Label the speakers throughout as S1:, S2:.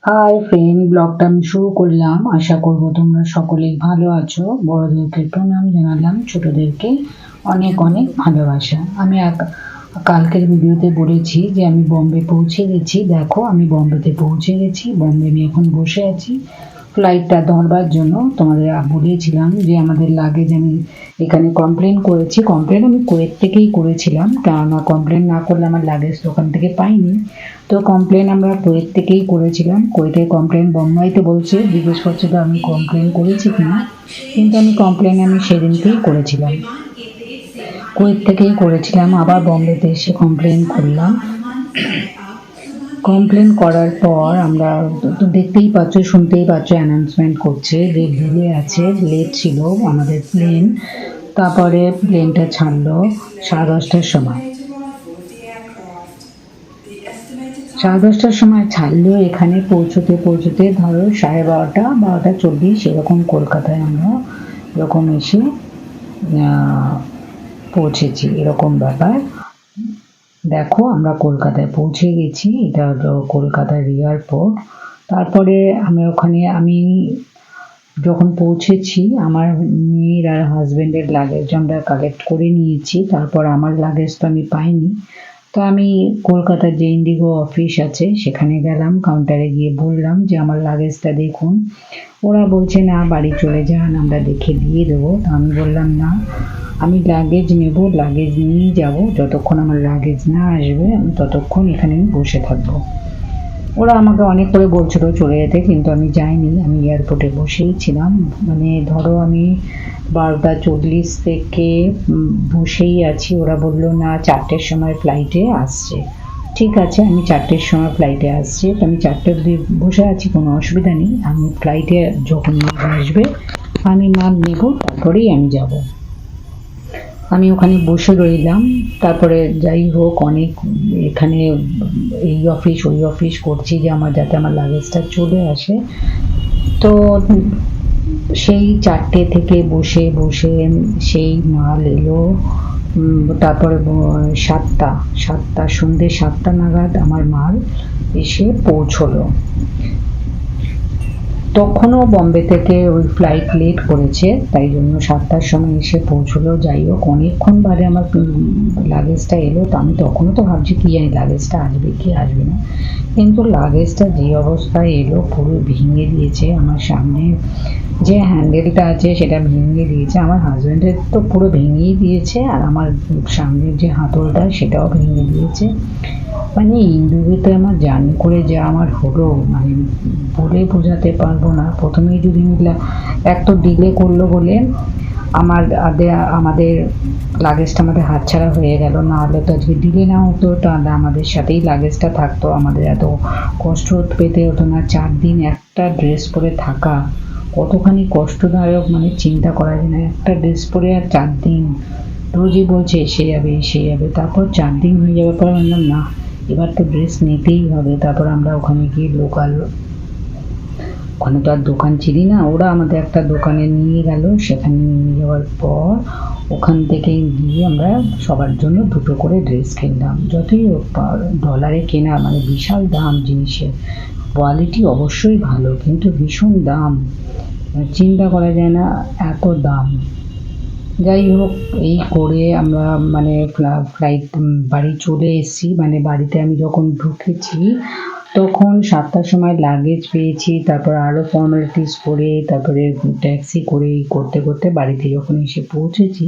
S1: Hi friend, ব্লগটা আমি শুরু করলাম। আশা করব তোমরা সকলেই ভালো আছো। বড়দেরকে প্রণাম জানালাম, ছোটদেরকে অনেক অনেক ভালোবাসা। আমি কালকের ভিডিওতে বলেছি যে আমি বম্বে পৌঁছে গেছি। দেখো, আমি বম্বেতে পৌঁছে গেছি। বম্বে আমি এখন বসে আছি ফ্লাইটটা ধরবার জন্য। তোমাদের বলেছিলাম যে আমাদের লাগেজ আমি এখানে কমপ্লেন করেছি। কমপ্লেন আমি কুয়েত থেকেই করেছিলাম, কেননা কমপ্লেন না করলে আমার লাগেজ দোকান থেকে পাইনি। তো কমপ্লেন আমরা কুয়েত থেকেই করেছিলাম। কুয়েতের কমপ্লেন বোম্বাইতে বলছে, জিজ্ঞেস করছিল আমি কমপ্লেন করেছি কিনা, কিন্তু আমি কমপ্লেন সেদিনকেই করেছিলাম, কুয়েত থেকেই করেছিলাম। আবার বম্বেতে এসে কমপ্লেন করলাম। কমপ্লেন করার পর আমরা তো দেখতেই পাচ্ছ, শুনতেই পাচ্ছ, অ্যানাউন্সমেন্ট করছে যে ডিলে আছে, লেট ছিল আমাদের প্লেন। তারপরে প্লেনটা ছাড়লো 10:30টার সময়। 10:30টার সময় ছাড়লেও এখানে পৌঁছতে পৌঁছতে ধরো 12:30, 12:40 এরকম কলকাতায় আমরা এরকম এসে পৌঁছেছি, এরকম ব্যাপার। দেখো, আমরা কলকাতায় পৌঁছে গেছি। এটা হলো কলকাতার এয়ারপোর্ট। তারপরে আমি যখন পৌঁছেছি, আমার মেয়ের আর হাজব্যান্ডের লাগেজ আমরা কালেক্ট করে নিয়েছি। তারপর আমার লাগেজ তো আমি পাইনি। তো আমি কলকাতার যে ইন্ডিগো অফিস আছে সেখানে গেলাম, কাউন্টারে গিয়ে বললাম যে আমার লাগেজটা দেখুন। ওরা বলছে না, বাড়ি চলে যান, আমরা দেখে দিয়ে দেবো। তো আমি বললাম না, আমি লাগেজ নেব, লাগেজ নিয়ে যাব। যতক্ষণ আমার লাগেজ না আসবে আমি ততক্ষণ এখানে বসে থাকবো। ওরা আমাকে অনেক করে বলছিল চলে যেতে, কিন্তু আমি যাইনি। আমি এয়ারপোর্টে বসেই ছিলাম। মানে ধরো আমি 12:40 থেকে বসেই আছি। ওরা বললো না, 4টের সময় ফ্লাইটে আসছে। ঠিক আছে, আমি 4টের সময় ফ্লাইটে আসছে, তো আমি 4টে অবধি বসে আছি, কোনো অসুবিধা নেই। আমি ফ্লাইটে যখন আসবে আমি মাল নেব, তারপরেই আমি যাব। আমি ওখানে বসে রইলাম। তারপরে যাই হোক, অনেক এখানে এই অফিস ওই অফিস করছি যে যাতে আমার লাগেজটা চলে আসে। তো সেই 4টে থেকে বসে বসে সেই মাল এলো। তারপরে 7টা সন্ধ্যে 7টা নাগাদ আমার মাল এসে পৌঁছলো। তখনও বম্বে থেকে ওই ফ্লাইট লেট করেছে, তাই জন্য 7টার সময় এসে পৌঁছলো। যাই হোক, অনেকক্ষণ বাদে আমার লাগেজটা এলো। তো আমি তখনও তো ভাবছি কি জানি লাগেজটা আসবে কি আসবে না, কিন্তু লাগেজটা যে অবস্থায় এলো পুরো ভেঙে দিয়েছে। আমার সামনে যে হ্যান্ডেলটা আছে সেটা ভেঙে দিয়েছে, আমার হাজব্যান্ডের তো পুরো ভেঙেই দিয়েছে, আর আমার সামনের যে হাতলটা সেটাও ভেঙে দিয়েছে। মানে ইন্দুরিতে আমার জার্নি করে যা আমার হলো, মানে বলে বোঝাতে পারবো না। প্রথমেই যদি এক তো ডিলে করলো বলে আমাদের লাগেজটা আমাদের হাতছাড়া হয়ে গেল। না হলে তো আজকে ডিলে না হতো, তাহলে আমাদের সাথেই লাগেজটা থাকতো, আমাদের এত কষ্ট পেতে হতো না। 4 দিন একটা ড্রেস পরে থাকা কতখানি কষ্টদায়ক, মানে চিন্তা করা যায় না। একটা ড্রেস পরে আর 4 দিন, রোজই বলছে এসে যাবে এসে যাবে। তারপর 4 দিন হয়ে যাওয়ার পর বললাম না, এবার তো ড্রেস নিতেই হবে। তারপর আমরা ওখানে গিয়ে ওখানে তো আর দোকান চিনি না, ওরা আমাদের একটা দোকানে নিয়ে গেল। সেখানে নিয়ে যাওয়ার পর ওখান থেকে গিয়ে আমরা সবার জন্য 2টো করে ড্রেস কিনলাম। যতই ডলারে কেনা, মানে বিশাল দাম জিনিসের। কোয়ালিটি অবশ্যই ভালো, কিন্তু ভীষণ দাম, চিন্তা করা যায় না এত দাম। যাই হোক, এই করে আমরা মানে ফ্লাইট বাড়ি চলে এসেছি। মানে বাড়িতে আমি যখন ঢুকেছি তখন 7টার সময় লাগেজ পেয়েছি। তারপর আরও ফর্মালিটিস করে, তারপরে ট্যাক্সি করে করতে করতে বাড়িতে যখন এসে পৌঁছেছি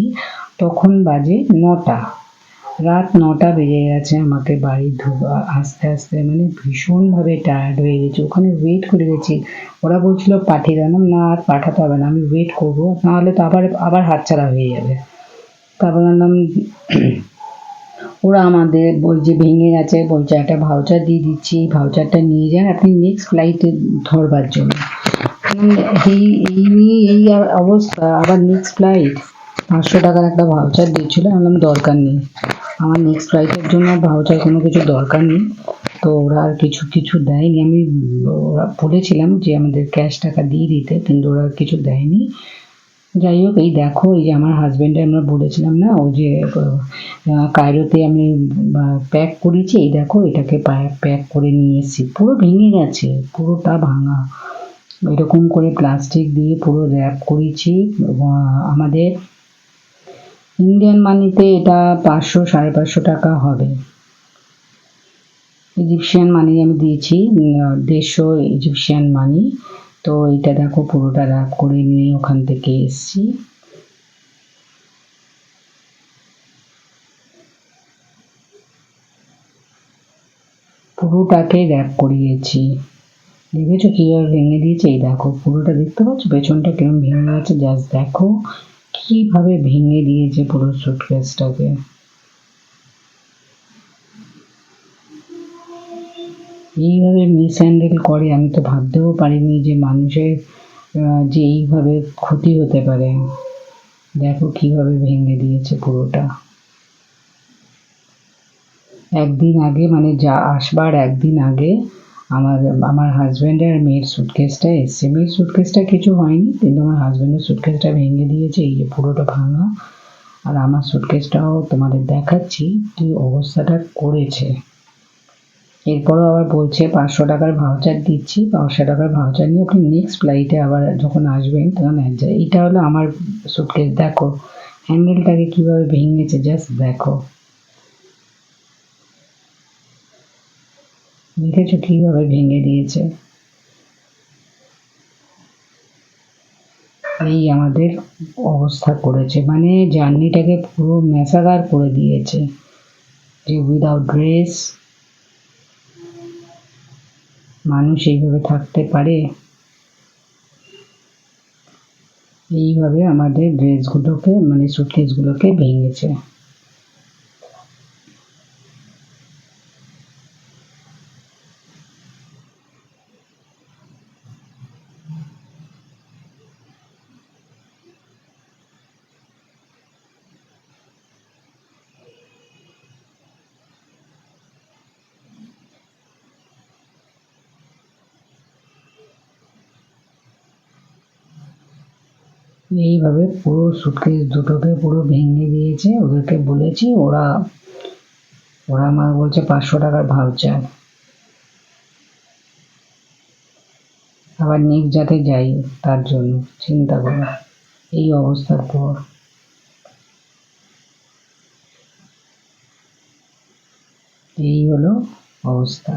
S1: তখন বাজে 9টা, রাত 9টা বেজে গেছে। আমাকে বাড়ি আসতে আসতে মানে ভীষণভাবে টায়ার্ড হয়ে গেছি। ওখানে ওয়েট করে গেছি, ওরা বলছিল পাঠিয়ে দেন, না আর পাঠাতে হবে না, আমি ওয়েট করবো, নাহলে তো আবার হাতছাড়া হয়ে যাবে। তারপর বললাম, ওরা আমাদের বলছে ভেঙে গেছে, বলছে একটা ভাউচার দিয়ে দিচ্ছি, ভাউচারটা নিয়ে যান আপনি নেক্সট ফ্লাইটে ধরবার জন্য। এই নিয়ে এই অবস্থা। আবার নেক্সট ফ্লাইট 500 টাকার একটা ভাউচার দিয়েছিল। আমি বললাম দরকার নেই, আমার নেক্সট ফ্লাইটের জন্য ভাউচার কোনো কিছু দরকার নেই। তো ওরা আর কিছু দেয়নি। আমি ওরা বলেছিলাম যে আমাদের ক্যাশ টাকা দিয়ে দিতে, কিন্তু ওরা কিছু দেয়নি। যাই হোক, এই দেখো, এই যে আমার হাজবেন্ডের আমরা বলেছিলাম না, ওই যে কায়রোতে আমি প্যাক করেছি, এই দেখো এটাকে প্যাক করে নিয়ে এসেছি, পুরো ভেঙে গেছে, পুরোটা ভাঙা। এরকম করে প্লাস্টিক দিয়ে পুরো র্যাপ করেছি। আমাদের ইন্ডিয়ান মানিতে এটা 500-550 টাকা হবে। ইজিপশিয়ান মানি আমি দিয়েছি 150 ইজিপশিয়ান মানি। তো এটা দেখো পুরোটা র্যাপ করে নিয়ে ওখান থেকে এসছি। পুরোটাকে র্যাপ করিয়েছি। দেখেছো কিভাবে ভেঙে দিয়েছে? এই দেখো পুরোটা, দেখতে পাচ্ছ পেছনটা কিরম ভেঙে গেছে? জাস্ট দেখো কিভাবে ভেঙে দিয়েছে পুরো সুটকেসটাকে। এইভাবে মিসহ্যান্ডেল করে, আমি তো ভাবতেও পারিনি যে মানুষের যে এইভাবে ক্ষতি হতে পারে। দেখো কিভাবে ভেঙে দিয়েছে পুরোটা। একদিন আগে, মানে যা আসবার একদিন আগে আমার আমার হাজব্যান্ডের আর মেয়ের সুটকেসটা এসছে। মেয়ের সুটকেসটা কিছু হয়নি, কিন্তু আমার হাজব্যান্ডের সুটকেসটা ভেঙে দিয়েছে, এই যে পুরোটা ভাঙা। আর আমার সুটকেসটাও তোমাদের দেখাচ্ছি কি অবস্থাটা করেছে। এরপরও আবার বলছে 500 টাকার ভাউচার দিচ্ছি, 500 টাকার ভাউচার নিয়ে আপনি নেক্সট ফ্লাইটে আবার যখন আসবেন তখন যায়। এটা হলো আমার সুটকেস, দেখো হ্যান্ডেলটাকে কিভাবে ভেঙেছে, জাস্ট দেখো। দেখেছো কিভাবে ভেঙে দিয়েছে? এই আমাদের অবস্থা করেছে, মানে জার্নিটাকে পুরো ম্যাসাকার করে দিয়েছে। যে উইদাউট ড্রেস মানুষ এইভাবে থাকতে পারে? এইভাবে আমাদের ড্রেসগুলোকে, মানে সুটকেসগুলোকে ভেঙেছে। এইভাবে পুরো সুটকেস দুটোকে পুরো ভেঙে দিয়েছে। ওদেরকে বলেছি, ওরা ওরা আমার বলছে 500 টাকার ভাউচার। আবার নেক্সট যাতে যাই তার জন্য চিন্তা করো, এই অবস্থার পর। এই হলো অবস্থা।